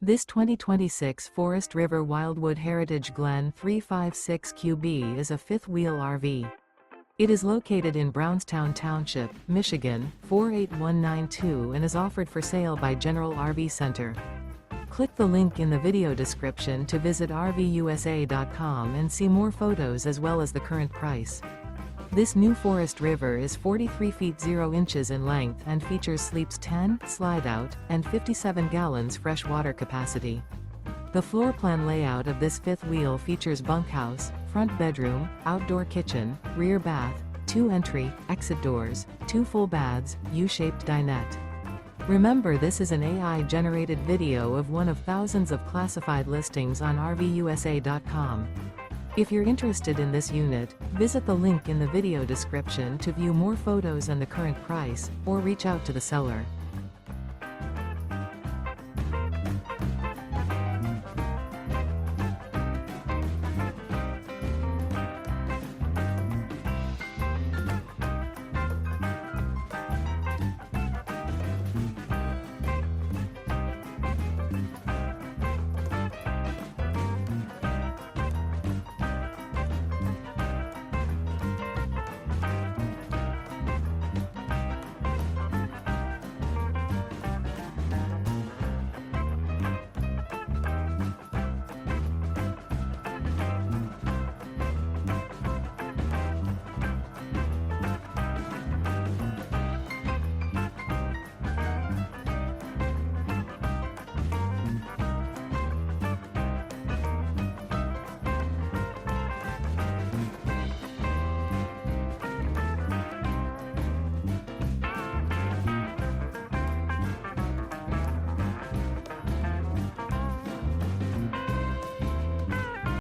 This 2026 Forest River Wildwood Heritage Glen 356QB is a fifth-wheel RV. It is located in Brownstown Township, Michigan, 48192 and is offered for sale by General RV Center. Click the link in the video description to visit RVUSA.com and see more photos as well as the current price. This new Forest River is 43 feet 0 inches in length and features sleeps 10, slide-out, and 57 gallons fresh water capacity. The floor plan layout of this fifth wheel features bunkhouse, front bedroom, outdoor kitchen, rear bath, 2 entry, exit doors, 2 full baths, U-shaped dinette. Remember, this is an AI-generated video of one of thousands of classified listings on RVUSA.com. If you're interested in this unit, visit the link in the video description to view more photos and the current price, or reach out to the seller.